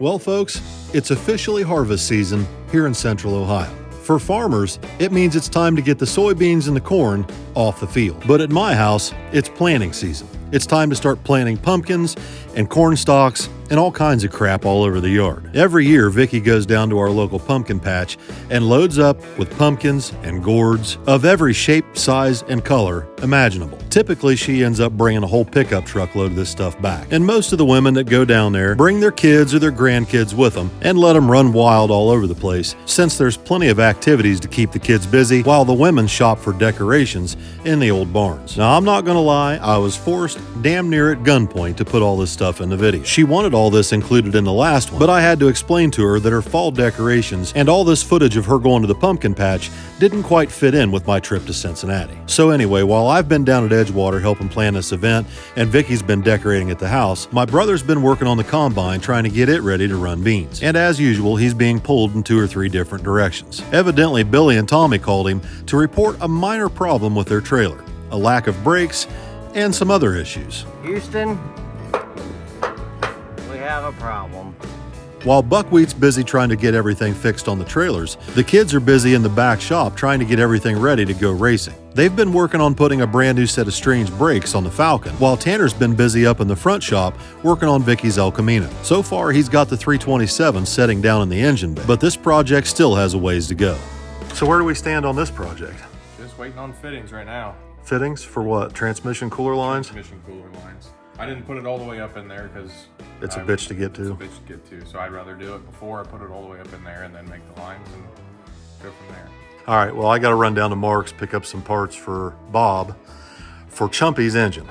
Well, folks, it's officially harvest season here in Central Ohio. For farmers, it means it's time to get the soybeans and the corn off the field. But at my house, it's planting season. It's time to start planting pumpkins and corn stalks and all kinds of crap all over the yard. Every year, Vicky goes down to our local pumpkin patch and loads up with pumpkins and gourds of every shape, size, and color imaginable. Typically, she ends up bringing a whole pickup truckload of this stuff back. And most of the women that go down there bring their kids or their grandkids with them and let them run wild all over the place, since there's plenty of activities to keep the kids busy while the women shop for decorations in the old barns. Now, I'm not gonna lie, I was forced damn near at gunpoint to put all this stuff in the video. She wanted all this included in the last one, but I had to explain to her that her fall decorations and all this footage of her going to the pumpkin patch didn't quite fit in with my trip to Cincinnati. So anyway, while I've been down at Edgewater helping plan this event and Vicky's been decorating at the house, my brother's been working on the combine trying to get it ready to run beans. And as usual, he's being pulled in 2 or 3 different directions. Evidently, Billy and Tommy called him to report a minor problem with their trailer, a lack of brakes, and some other issues. Houston, we have a problem. While Buckwheat's busy trying to get everything fixed on the trailers, the kids are busy in the back shop trying to get everything ready to go racing. They've been working on putting a brand new set of Strange brakes on the Falcon, while Tanner's been busy up in the front shop working on Vicky's El Camino. So far, he's got the 327 setting down in the engine bay, but this project still has a ways to go. So where do we stand on this project? Just waiting on fittings right now. Fittings for what? Transmission cooler lines? Transmission cooler lines. I didn't put it all the way up in there because It's a bitch to get to. It's a bitch to get to. So I'd rather do it before I put it all the way up in there and then make the lines and go from there. All right, well, I got to run down to Mark's, pick up some parts for Bob for Chumpy's engine.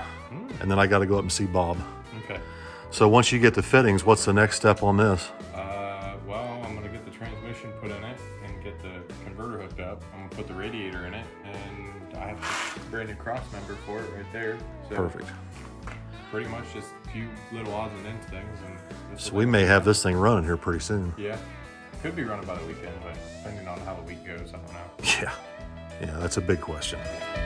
And then I got to go up and see Bob. Okay. So once you get the fittings, what's the next step on this? Well, I'm going to get the transmission put in it and get the converter hooked up. I'm going to put the radiator in it, and I have a brand new cross member for it right there. So Perfect. Pretty much just a few little odds and ends things. And So we may have this thing running here pretty soon. Yeah. Could be running by the weekend, but depending on how the week goes, I don't know. Yeah, that's a big question.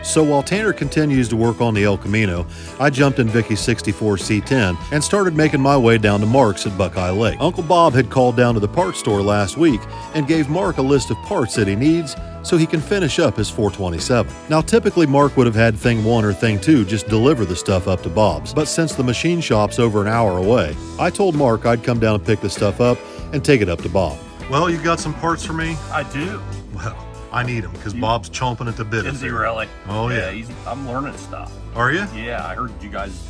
So while Tanner continues to work on the El Camino, I jumped in Vicky's 64 C10 and started making my way down to Mark's at Buckeye Lake. Uncle Bob had called down to the parts store last week and gave Mark a list of parts that he needs so he can finish up his 427. Now, typically Mark would have had thing 1 or thing 2 just deliver the stuff up to Bob's, but since the machine shop's over an hour away, I told Mark I'd come down and pick the stuff up and take it up to Bob. Well, you got some parts for me? I do. Well, I need them because Bob's chomping at the bit. Is he really? Oh, yeah. I'm learning stuff. Are you? Yeah, I heard you guys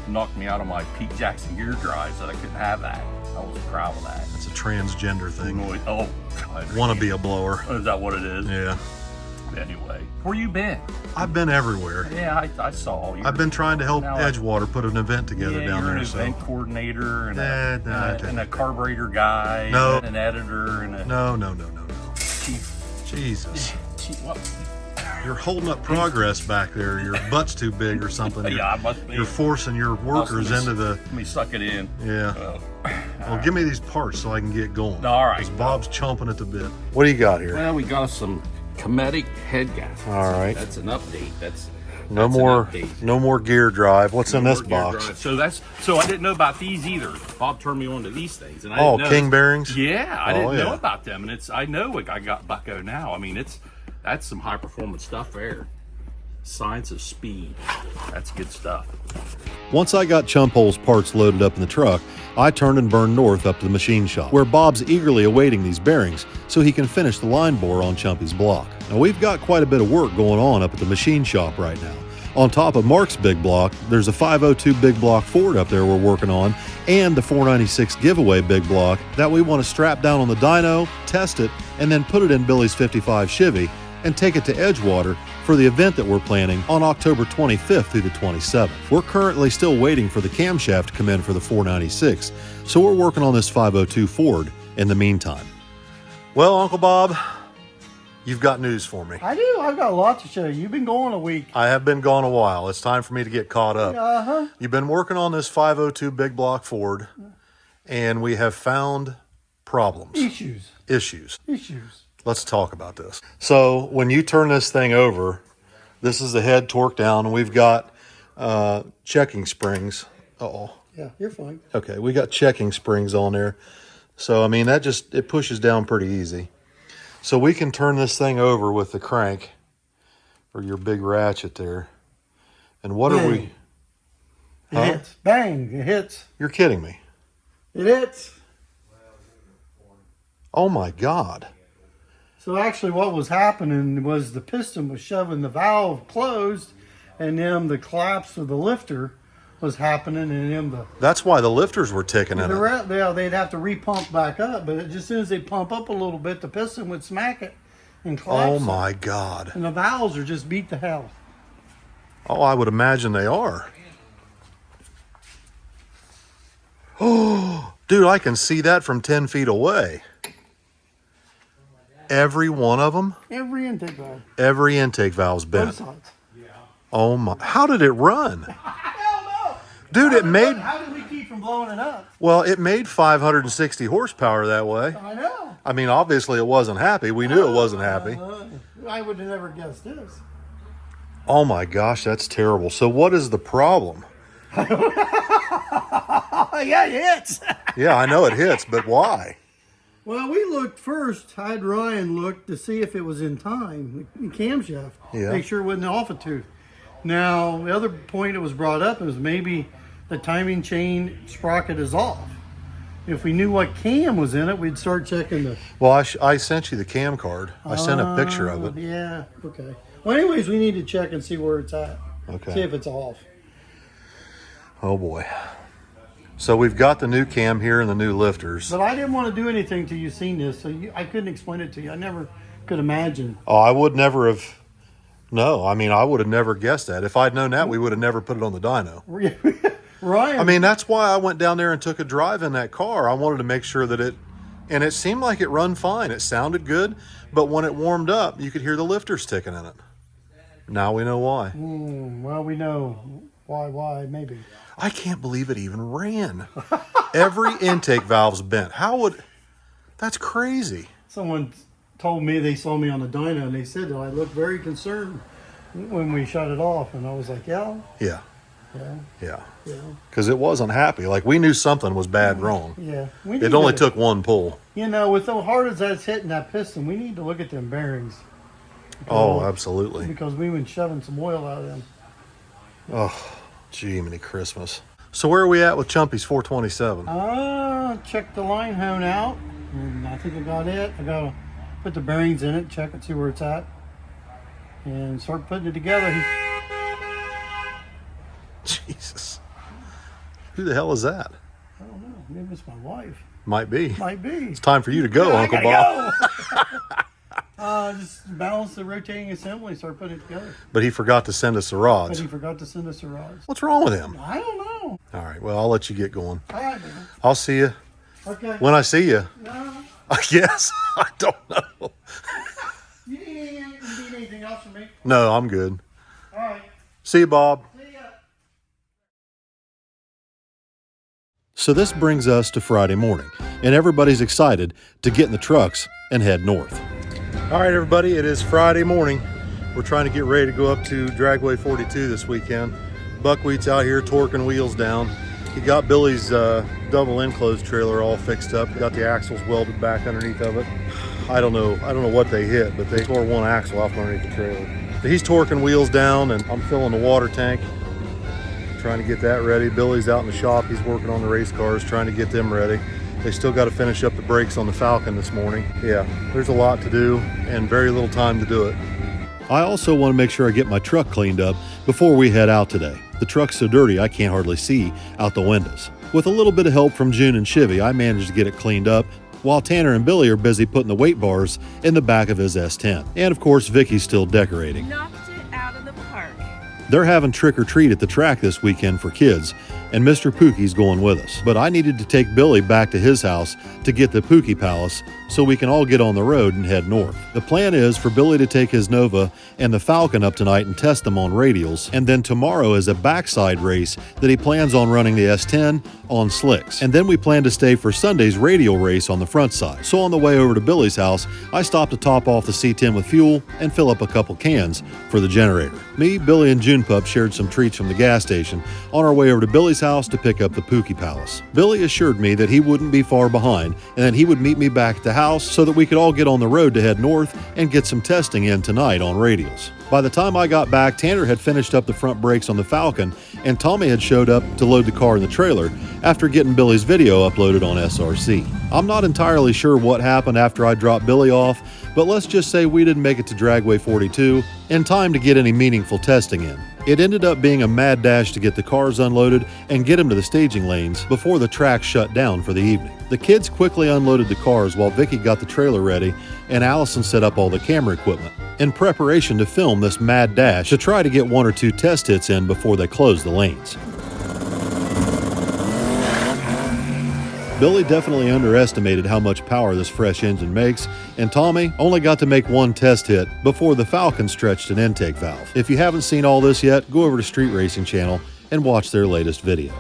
knocked me out of my Pete Jackson gear drives that I couldn't have that. I was proud of that. It's a transgender thing. Oh, Want to be a blower. Is that what it is? Yeah. Anyway, where you been? I've been everywhere. Yeah, I saw you. I've been trying to help Edgewater put an event together down you're there. an event coordinator and, and a carburetor guy. No. And an editor and a No. chief. Jesus. What? You're holding up progress back there. Your butt's too big or something. Yeah, I must be. You're forcing your workers into the... Let me suck it in. Yeah. Well, give me these parts so I can get going. All right. Because Bob's chomping at the bit. What do you got here? Well, we got some Cometic head gaskets. All right. That's an update. That's No more gear drive. What's in this box? So I didn't know about these either. Bob turned me on to these things, and I didn't know. King bearings? Yeah, I didn't know about them, and I know what I got Bucko now. I mean, that's some high performance stuff there. Science of speed. That's good stuff. Once I got Chumphole's parts loaded up in the truck, I turned and burned north up to the machine shop, where Bob's eagerly awaiting these bearings so he can finish the line bore on Chumpy's block. Now, we've got quite a bit of work going on up at the machine shop right now. On top of Mark's big block, there's a 502 Big Block Ford up there we're working on, and the 496 giveaway big block that we want to strap down on the dyno, test it, and then put it in Billy's 55 Chevy and take it to Edgewater for the event that we're planning on October 25th through the 27th. We're currently still waiting for the camshaft to come in for the 496, so we're working on this 502 Ford in the meantime. Well, Uncle Bob, you've got news for me. I do. I've got a lot to show you. You've been gone a week. I have been gone a while. It's time for me to get caught up. Uh-huh. You've been working on this 502 Big Block Ford, and we have found problems. Issues. Let's talk about this. So when you turn this thing over, this is the head torqued down, and we've got checking springs. Uh-oh. Yeah, you're fine. Okay, we got checking springs on there. So, I mean, it pushes down pretty easy. So we can turn this thing over with the crank or your big ratchet there. And what are we? It hits. Bang, it hits. You're kidding me. It hits. Oh my God. So actually what was happening was the piston was shoving the valve closed, and then the collapse of the lifter was happening, and then That's why the lifters were ticking in it. they'd have to repump back up, but as soon as they pump up a little bit, the piston would smack it and collapse. Oh my God. And the valves are just beat to hell. Oh, I would imagine they are. Oh, dude, I can see that from 10 feet away. Every one of them? Every intake valve. Every intake valve's bent. Both sides. Oh my, how did it run? I don't know. Dude, How did we keep from blowing it up? well, it made 560 horsepower that way. I know. I mean, obviously it wasn't happy. We knew it wasn't happy. I would have never guessed this. Oh my gosh, that's terrible. So what is the problem? Yeah, it hits. Yeah, I know it hits, but why? Well, we looked first. I had Ryan look to see if it was in time, the camshaft. Yeah. Make sure it wasn't off a tooth. Now, the other point that was brought up is maybe the timing chain sprocket is off. If we knew what cam was in it, we'd start checking the... Well, I sent you the cam card. I sent a picture of it. Yeah, okay. Well, anyways, we need to check and see where it's at. Okay. See if it's off. Oh boy. So we've got the new cam here and the new lifters. But I didn't want to do anything till you seen this, so I couldn't explain it to you. I never could imagine. Oh, I would never have. No, I mean, I would have never guessed that. If I'd known that, we would have never put it on the dyno. Ryan. I mean, that's why I went down there and took a drive in that car. I wanted to make sure that and it seemed like it run fine. It sounded good, but when it warmed up, you could hear the lifters ticking in it. Now we know why. Well, we know why, maybe. I can't believe it even ran. Every intake valve's bent. That's crazy. Someone told me they saw me on the dyno and they said that I looked very concerned when we shut it off, and I was like, yeah. Because it wasn't happy. Like, we knew something was bad wrong. Yeah. It only took one pull. You know, with so hard as that's hitting that piston, we need to look at them bearings. Oh, absolutely. Because we've been shoving some oil out of them. Oh, gee, many Christmas. So where are we at with Chumpy's 427? Check the line hone out, and I think I got it. I got to put the bearings in it, check it, see where it's at, and start putting it together. Jesus. Who the hell is that? I don't know. Maybe it's my wife. Might be. Might be. It's time for you to go, Yeah, Uncle Bob. Just balance the rotating assembly, start putting it together. But he forgot to send us the But rods. he forgot to send us the rods. What's wrong with him? I don't know. All right, well, I'll let you get going. All right, man. I'll see you Okay. when I see you. No. I guess. I don't know. You need anything else from me? No, I'm good. All right. See you, Bob. See ya. So this brings us to Friday morning, and everybody's excited to get in the trucks and head north. All right, everybody, it is Friday morning. We're trying to get ready to go up to Dragway 42 this weekend. Buckwheat's out here torquing wheels down. He got Billy's double enclosed trailer all fixed up. Got the axles welded back underneath of it. I don't know what they hit, but they tore one axle off underneath the trailer. But he's torquing wheels down, and I'm filling the water tank, trying to get that ready. Billy's out in the shop. He's working on the race cars, trying to get them ready. They still got to finish up the brakes on the Falcon this morning. Yeah, there's a lot to do and very little time to do it. I also want to make sure I get my truck cleaned up before we head out today. The truck's so dirty I can't hardly see out the windows. With a little bit of help from June and Chevy, I managed to get it cleaned up, while Tanner and Billy are busy putting the weight bars in the back of his S10. And of course, Vicky's still decorating. Knocked it out of the park. They're having trick or treat at the track this weekend for kids, and Mr. Pookie's going with us. But I needed to take Billy back to his house to get the Pookie Palace so we can all get on the road and head north. The plan is for Billy to take his Nova and the Falcon up tonight and test them on radials, and then tomorrow is a backside race that he plans on running the S10 on slicks. And then we plan to stay for Sunday's radial race on the front side. So on the way over to Billy's house, I stopped to top off the C10 with fuel and fill up a couple cans for the generator. Me, Billy, and June Pup shared some treats from the gas station on our way over to Billy's house to pick up the Pookie Palace. Billy assured me that he wouldn't be far behind and that he would meet me back at the house so that we could all get on the road to head north and get some testing in tonight on radials. By the time I got back, Tanner had finished up the front brakes on the Falcon and Tommy had showed up to load the car in the trailer after getting Billy's video uploaded on SRC. I'm not entirely sure what happened after I dropped Billy off, but let's just say we didn't make it to Dragway 42 in time to get any meaningful testing in. It ended up being a mad dash to get the cars unloaded and get them to the staging lanes before the track shut down for the evening. The kids quickly unloaded the cars while Vicky got the trailer ready and Allison set up all the camera equipment in preparation to film this mad dash to try to get 1 or 2 test hits in before they closed the lanes. Billy definitely underestimated how much power this fresh engine makes, and Tommy only got to make 1 test hit before the Falcon stretched an intake valve. If you haven't seen all this yet, go over to Street Racing Channel and watch their latest video.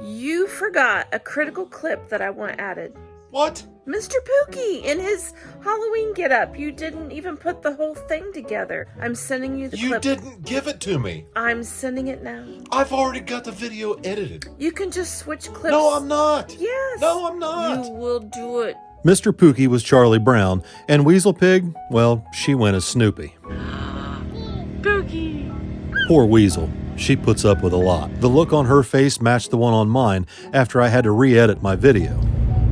You forgot a critical clip that I want added. What? Mr. Pookie in his Halloween getup. You didn't even put the whole thing together. I'm sending you the clip. You didn't give it to me. I'm sending it now. I've already got the video edited. You can just switch clips. No, I'm not. Yes. No, I'm not. You will do it. Mr. Pookie was Charlie Brown, and Weasel Pig, well, she went as Snoopy. Pookie. Poor Weasel. She puts up with a lot. The look on her face matched the one on mine after I had to re-edit my video.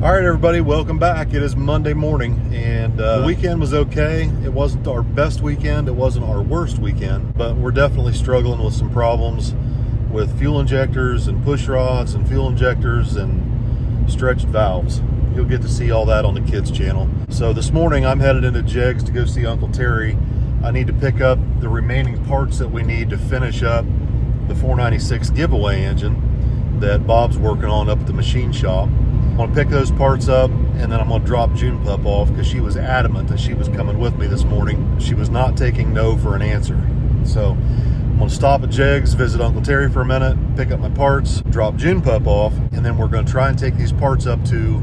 All right, everybody, welcome back. It is Monday morning, and the weekend was okay. It wasn't our best weekend. It wasn't our worst weekend, but we're definitely struggling with some problems with fuel injectors and push rods and fuel injectors and stretched valves. You'll get to see all that on the kids channel. So this morning I'm headed into Jegs to go see Uncle Terry. I need to pick up the remaining parts that we need to finish up the 496 giveaway engine that Bob's working on up at the machine shop. I'm gonna pick those parts up and then I'm gonna drop June Pup off because she was adamant that she was coming with me this morning. She was not taking no for an answer. So I'm gonna stop at Jegs, visit Uncle Terry for a minute, pick up my parts, drop June Pup off, and then we're gonna try and take these parts up to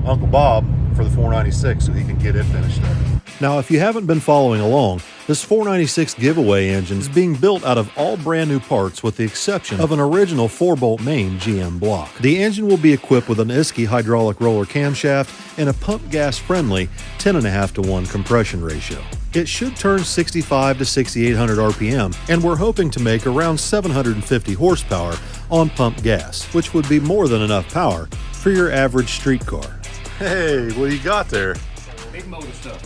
Uncle Bob for the 496 so he can get it finished up. Now, if you haven't been following along, this 496 giveaway engine is being built out of all brand new parts with the exception of an original 4-bolt main GM block. The engine will be equipped with an Isky hydraulic roller camshaft and a pump gas friendly 10.5:1 compression ratio. It should turn 65 to 6,800 RPM, and we're hoping to make around 750 horsepower on pump gas, which would be more than enough power for your average street car. Hey, what do you got there? Big motor stuff.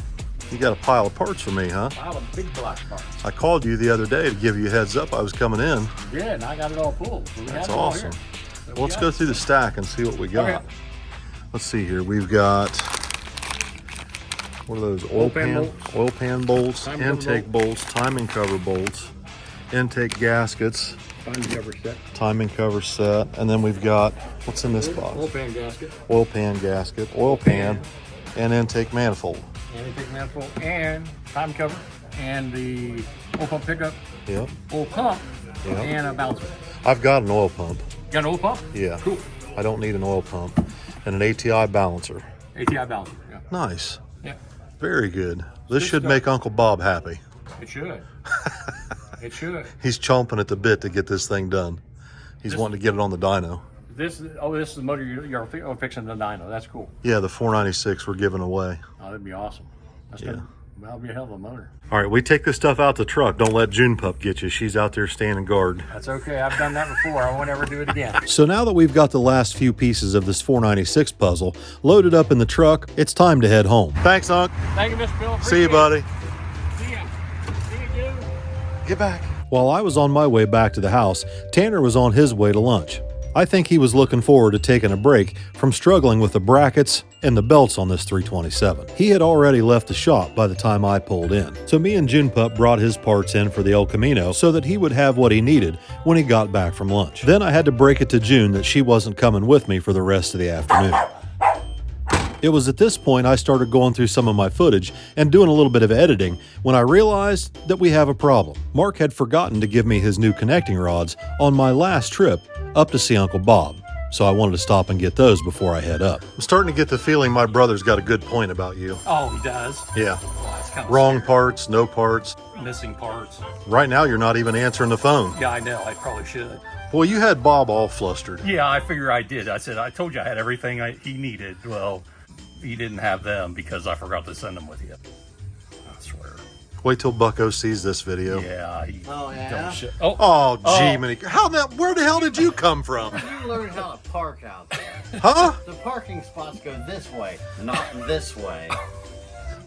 You got a pile of parts for me, huh? Pile of Big Block parts. I called you the other day to give you a heads up I was coming in. Yeah, and I got it all pulled. So That's awesome. Well, let's go through the stack and see what we got. Okay. Let's see here. We've got, what are those? Oil pan bolts, intake bolts, timing cover bolts, intake gaskets, timing cover set, and then we've got, what's in this box? Oil pan gasket, oil pan, and intake manifold. And intake manifold and time cover and the oil pump pickup, Yep. oil pump, Yep. and a balancer. I've got an oil pump. You got an oil pump? Yeah. Cool. I don't need an oil pump. And an ATI balancer. ATI balancer, yeah. Nice. Yeah, Very good. This Good should stuff. make Uncle Bob happy. it should. It should. He's chomping at the bit to get this thing done. He's wanting to get it on the dyno. This is the motor you're fixing the dyno. That's cool. Yeah, the 496 we're giving away. Oh, that'd be awesome. That'll be a hell of a motor. All right, we take this stuff out the truck. Don't let June Pup get you. She's out there standing guard. That's okay. I've done that before. I won't ever do it again. So now that we've got the last few pieces of this 496 puzzle loaded up in the truck, it's time to head home. Thanks, Unc. Thank you, Mr. Bill. See you, buddy. See ya. See you, dude. Get back. While I was on my way back to the house, Tanner was on his way to lunch. I think he was looking forward to taking a break from struggling with the brackets and the belts on this 327. He had already left the shop by the time I pulled in, so me and June Pup brought his parts in for the El Camino so that he would have what he needed when he got back from lunch. Then I had to break it to June that she wasn't coming with me for the rest of the afternoon. It was at this point I started going through some of my footage and doing a little bit of editing when I realized that we have a problem. Mark had forgotten to give me his new connecting rods on my last trip up to see Uncle Bob, so I wanted to stop and get those before I head up. I'm starting to get the feeling my brother's got a good point about you. Oh, he does? Yeah. Oh, that's kind of Wrong parts, no parts. missing parts. Right now, you're not even answering the phone. Yeah, I know. I probably should. Boy, you had Bob all flustered. Yeah, I figure I did. I said, I told you I had everything he needed. Well, he didn't have them because I forgot to send them with you. I swear. Wait till Bucko sees this video. Yeah. yeah? Oh, gee, mini. Where the hell did you come from? You learn how to park out there. Huh? The parking spots go this way, not this way.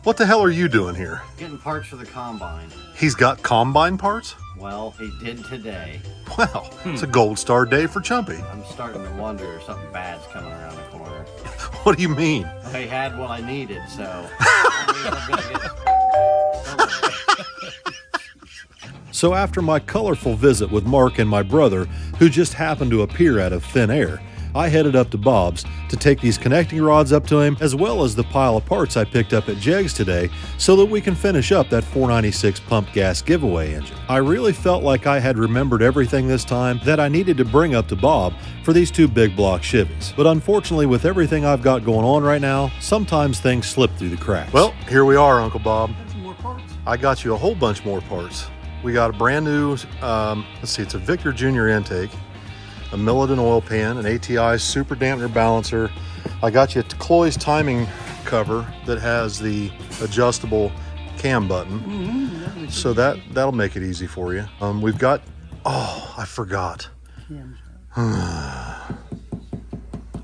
What the hell are you doing here? Getting parts for the combine. He's got combine parts? Well, he did today. Wow, it's a gold star day for Chumpy. I'm starting to wonder if something bad's coming around the corner. What do you mean? I had what I needed, so I'm gonna get So after my colorful visit with Mark and my brother, who just happened to appear out of thin air, I headed up to Bob's to take these connecting rods up to him, as well as the pile of parts I picked up at Jegs today, so that we can finish up that 496 pump gas giveaway engine. I really felt like I had remembered everything this time that I needed to bring up to Bob for these two Big Block Chevys. But unfortunately, with everything I've got going on right now, sometimes things slip through the cracks. Well, here we are, Uncle Bob. More parts. I got you a whole bunch more parts. We got a brand new, let's see, it's a Victor Jr. intake, a Milledon oil pan, an ATI super dampener balancer. I got you a Cloy's timing cover that has the adjustable cam button. So that'll make it easy for you. We've got, oh, I forgot.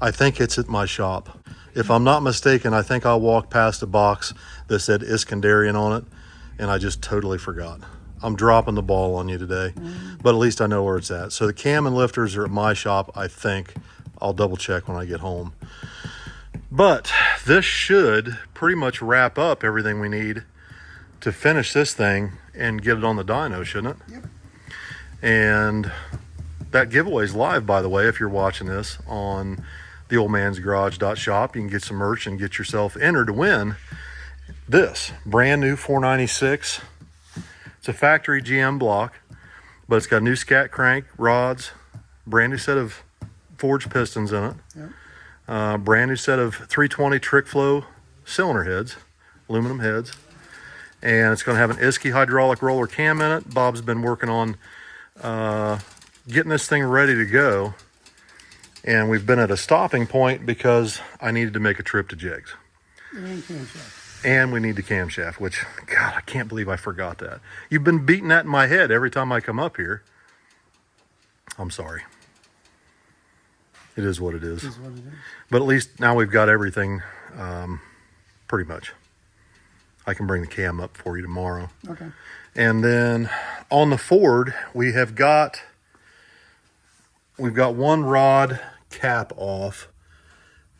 I think it's at my shop. If I'm not mistaken, I think I walked past a box that said Iskandarian on it, and I just totally forgot. I'm dropping the ball on you today, but at least I know where it's at. So the cam and lifters are at my shop, I think. I'll double check when I get home. But this should pretty much wrap up everything we need to finish this thing and get it on the dyno, shouldn't it? Yep. And that giveaway is live, by the way, if you're watching this on TheOldMansGarage.shop. You can get some merch and get yourself entered to win this brand new 496. It's a factory GM block, but it's got a new scat crank, rods, brand new set of forged pistons in it, brand new set of 320 trick flow cylinder heads, aluminum heads, and it's going to have an Isky hydraulic roller cam in it. Bob's been working on getting this thing ready to go, and we've been at a stopping point because I needed to make a trip to Jegs. And we need the camshaft, which, God, I can't believe I forgot that. You've been beating that in my head every time I come up here. I'm sorry. It is what it is. But at least now we've got everything pretty much. I can bring the cam up for you tomorrow. Okay. And then on the Ford, we've got one rod cap off,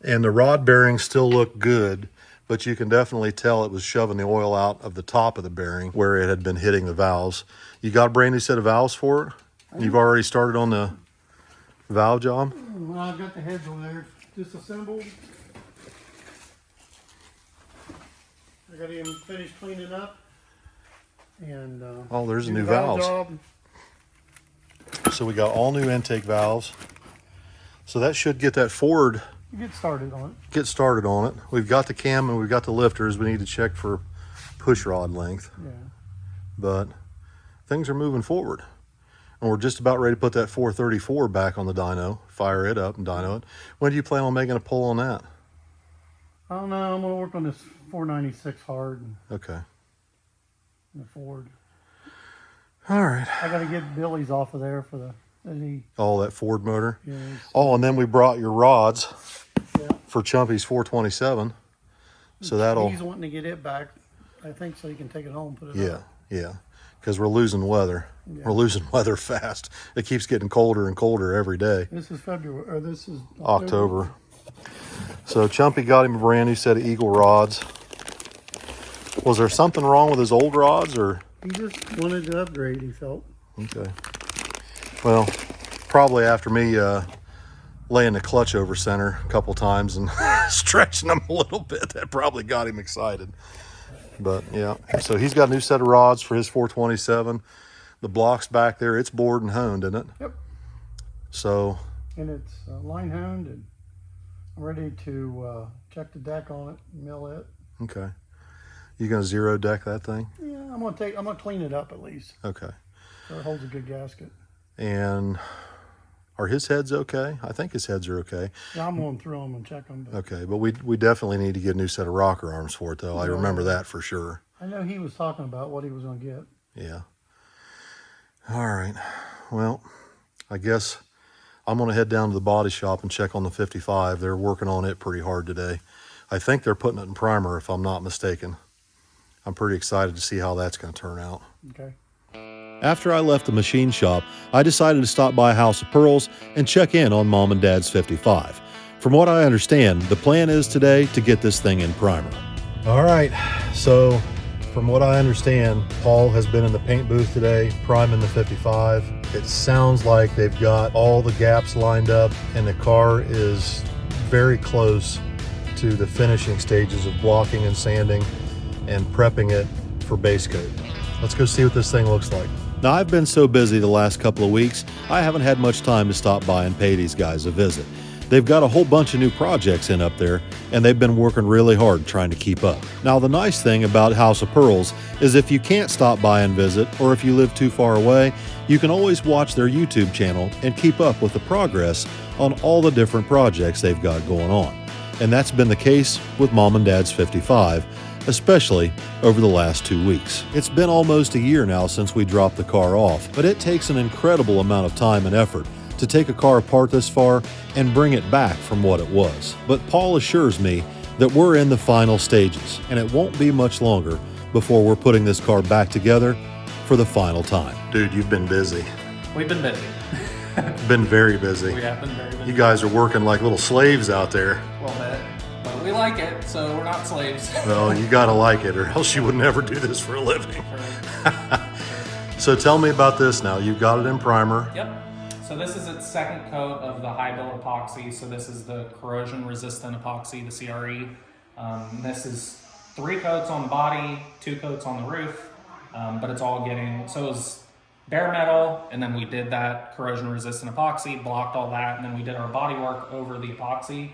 and the rod bearings still look good. But you can definitely tell it was shoving the oil out of the top of the bearing where it had been hitting the valves. You got a brand new set of valves for it? You've already started on the valve job? Well, I've got the heads over there disassembled. I got him finished cleaning up. And Oh, there's a do new the valve valves. job. So we got all new intake valves. So that should get that Ford Get started on it. We've got the cam and we've got the lifters. We need to check for push rod length. Yeah. But things are moving forward. And we're just about ready to put that 434 back on the dyno, fire it up and dyno it. When do you plan on making a pull on that? I don't know. I'm going to work on this 496 hard and Okay. the Ford. All right. I got to get Billy's off of there for the Oh, that Ford motor. yeah, Oh, and then we brought your rods yeah. for Chumpy's 427. So that'll, He's wanting to get it back, I think, so he can take it home and put it yeah, up. yeah. Because we're losing weather. Yeah. We're losing weather fast. It keeps getting colder and colder every day. This is February, or this is October. So Chumpy got him a brand new set of Eagle rods. Was there something wrong with his old rods, or? He just wanted to upgrade, he felt. Okay. Well, probably after me laying the clutch over center a couple times and stretching them a little bit, that probably got him excited. But yeah, so he's got a new set of rods for his 427. The block's back there. It's bored and honed, isn't it? Yep. So. And it's line honed, and I'm ready to check the deck on it, mill it. Okay. You gonna zero deck that thing? Yeah, I'm gonna clean it up at least. Okay. So it holds a good gasket. And are his heads okay? I think his heads are okay. Yeah, I'm going through them and check them. But Okay, but we definitely need to get a new set of rocker arms for it, though. I remember that for sure. I know he was talking about what he was gonna get. Yeah. All right. Well, I guess I'm gonna head down to the body shop and check on the 55. They're working on it pretty hard today. I think they're putting it in primer, if I'm not mistaken. I'm pretty excited to see how that's gonna turn out. Okay. After I left the machine shop, I decided to stop by House of Pearls and check in on Mom and Dad's 55. From what I understand, the plan is today to get this thing in primer. All right, so from what I understand, Paul has been in the paint booth today, priming the 55. It sounds like they've got all the gaps lined up and the car is very close to the finishing stages of blocking and sanding and prepping it for base coat. Let's go see what this thing looks like. Now, I've been so busy the last couple of weeks, I haven't had much time to stop by and pay these guys a visit. They've got a whole bunch of new projects in up there, and they've been working really hard trying to keep up. Now, the nice thing about House of Pearls is if you can't stop by and visit, or if you live too far away, you can always watch their YouTube channel and keep up with the progress on all the different projects they've got going on. And that's been the case with Mom and Dad's 55, especially over the last 2 weeks. It's been almost a year now since we dropped the car off, but it takes an incredible amount of time and effort to take a car apart this far and bring it back from what it was. But Paul assures me that we're in the final stages, and it won't be much longer before we're putting this car back together for the final time. Dude, you've been busy. We've been busy. Been very busy. We have been very busy. You guys are working like little slaves out there. A little bit. But we like it, so we're not slaves. Well, you gotta like it, or else you would never do this for a living. So tell me about this now. You've got it in primer. Yep. So this is its second coat of the high build epoxy. So this is the corrosion resistant epoxy, the CRE. This is 3 coats on the body, 2 coats on the roof, but it's all getting, so it was bare metal, and then we did that corrosion resistant epoxy, blocked all that, and then we did our body work over the epoxy,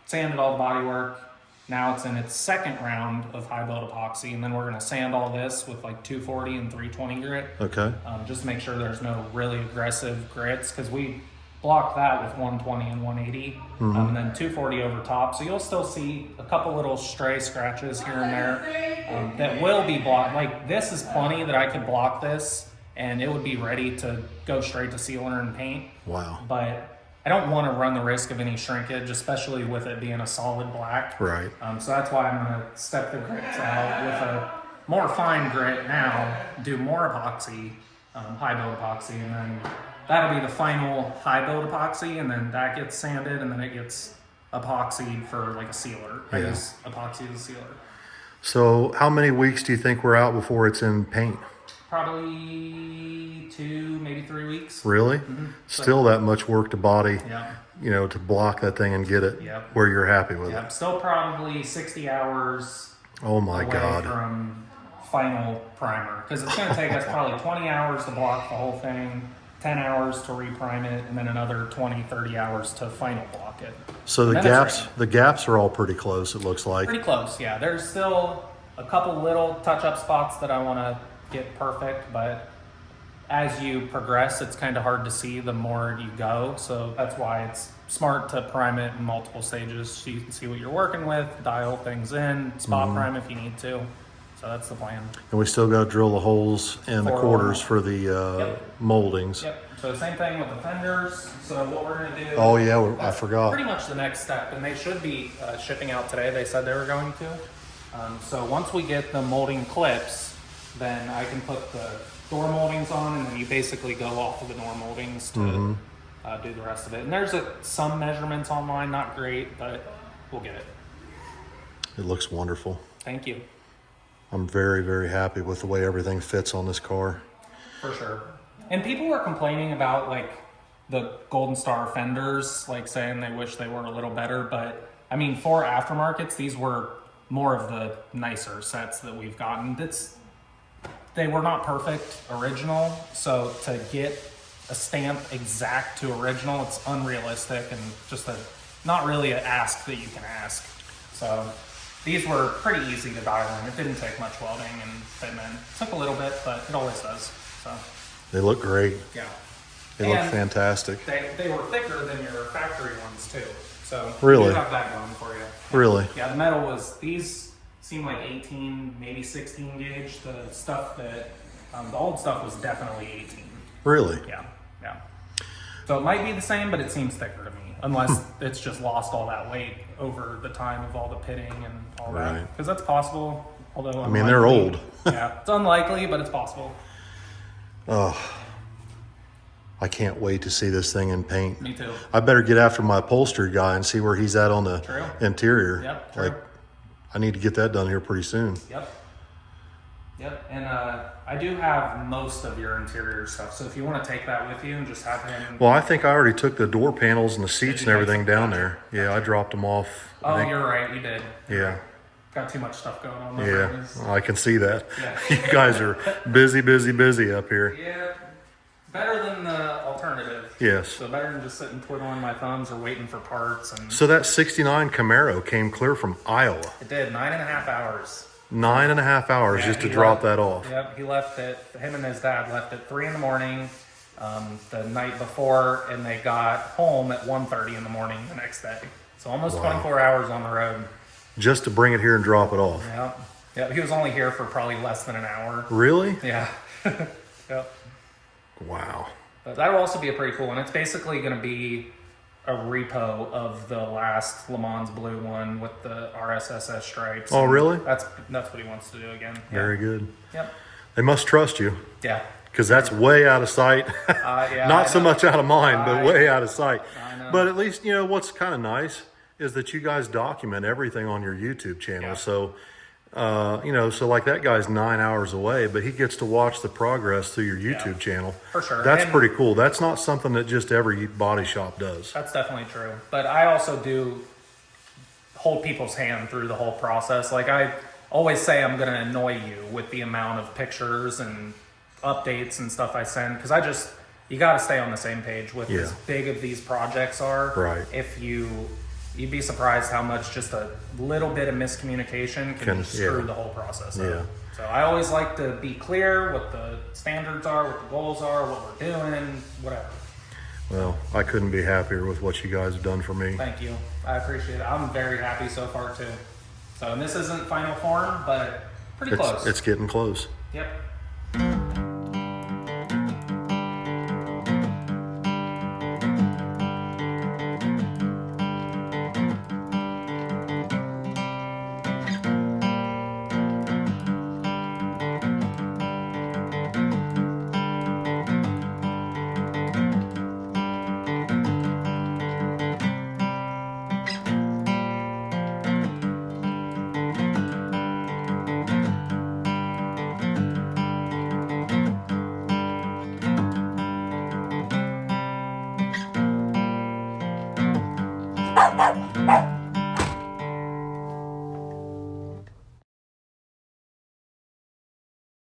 sanded all the body work. Now it's in its second round of high build epoxy, and then we're gonna sand all this with like 240 and 320 grit. Okay. Just to make sure there's no really aggressive grits, because we blocked that with 120 and 180, and then 240 over top. So you'll still see a couple little stray scratches here and there that will be blocked. Like this is plenty that I could block this, and it would be ready to go straight to sealer and paint. Wow. But I don't want to run the risk of any shrinkage, especially with it being a solid black. Right. So that's why I'm going to step the grits out with a more fine grit now, do more epoxy, high build epoxy, and then that'll be the final high build epoxy, and then that gets sanded, and then it gets epoxied for like a sealer. I use epoxy as a sealer. So how many weeks do you think we're out before it's in paint? Probably 2, maybe 3 weeks. Really? Still that much work to body, Yeah. you know, to block that thing and get it Yep. where you're happy with Yep. it. Still probably 60 hours Oh my away God. from final primer, because it's going to take us probably 20 hours to block the whole thing, 10 hours to reprime it, and then another 20-30 hours to final block it. So the And then it's gaps are all pretty close, it looks like. Pretty close, yeah. There's still a couple little touch-up spots that I want to get perfect, but as you progress, it's kind of hard to see the more you go. So that's why it's smart to prime it in multiple stages so you can see what you're working with, dial things in, spot prime if you need to. So that's the plan. And we still got to drill the holes in the For quarters for the moldings. Yep. So same thing with the fenders. So what we're going to do... Oh yeah, I that's forgot. Pretty much the next step, and they should be shipping out today. They said they were going to. So once we get the molding clips, then I can put the door moldings on, and then you basically go off of the door moldings to do the rest of it. And there's some measurements online, not great, but we'll get it. It looks wonderful. Thank you. I'm very, very happy with the way everything fits on this car. For sure. And people were complaining about like the Golden Star fenders, like saying they wish they were a little better, but I mean, for aftermarkets, these were more of the nicer sets that we've gotten. They were not perfect original, so to get a stamp exact to original, it's unrealistic and just not really an ask that you can ask. So These were pretty easy to dial in. It didn't take much welding and fitting in. It took a little bit, but it always does. So They look great. yeah. They look And fantastic. They were thicker than your factory ones too. So Really? you do have that going for you. Really? Yeah, the metal was, these seem like 18, maybe 16 gauge. The stuff that, the old stuff was definitely 18. Really? Yeah, yeah. So it might be the same, but it seems thicker to me, unless it's just lost all that weight over the time of all the pitting and all Right. that. Because that's possible, although I mean, they're old. Yeah, it's unlikely, but it's possible. Oh, I can't wait to see this thing in paint. Me too. I better get after my upholstery guy and see where he's at on the True. interior. Yep, true. Like, I need to get that done here pretty soon. Yep. Yep, and I do have most of your interior stuff, so if you want to take that with you and just have him... Well, I think I already took the door panels and the seats and you? everything down there. Yeah, I dropped them off. I Oh, think. you're right, you did. Yeah, Got too much stuff going on there. yeah, I can see that. Yeah. You guys are busy, busy, busy up here. Yeah, better than the alternative. Yes. So better than just sitting twiddling my thumbs or waiting for parts. And So that 69 Camaro came clear from Iowa. it did 9.5 hours. 9.5 hours Yeah, just to he drop left- that off. Yep, he left it. Him and his dad left at 3 in the morning the night before, and they got home at 1:30 in the morning the next day. So almost 24 hours on the road. Just to bring it here and drop it off. Yep. Yep. He was only here for probably less than an hour. Really? Yeah. Yep. Wow. But that'll also be a pretty cool one. It's basically going to be a repo of the last Le Mans Blue one with the RSSS stripes. Oh, And really? That's what he wants to do again. Yeah. Very good. Yep. They must trust you Yeah. because that's way out of sight. Yeah, Not I so know. much out of mind, but I- way out of sight. I know. But at least, you know, what's kind of nice is that you guys document everything on your YouTube channel. Yeah. So, you know, so like that guy's 9 hours away, but he gets to watch the progress through your YouTube channel. For sure. That's And- pretty cool. That's not something that just every body shop does. That's definitely true. But I also do hold people's hand through the whole process. Like I always say I'm going to annoy you with the amount of pictures and updates and stuff I send because you got to stay on the same page with Yeah. as big of these projects are. Right. If you'd be surprised how much just a little bit of miscommunication can just screw yeah. the whole process Yeah. up. So I always like to be clear what the standards are, what the goals are, what we're doing, whatever. Well, I couldn't be happier with what you guys have done for me. Thank you. I appreciate it. I'm very happy so far too. So, and this isn't final form, but pretty close. It's getting close. Yep.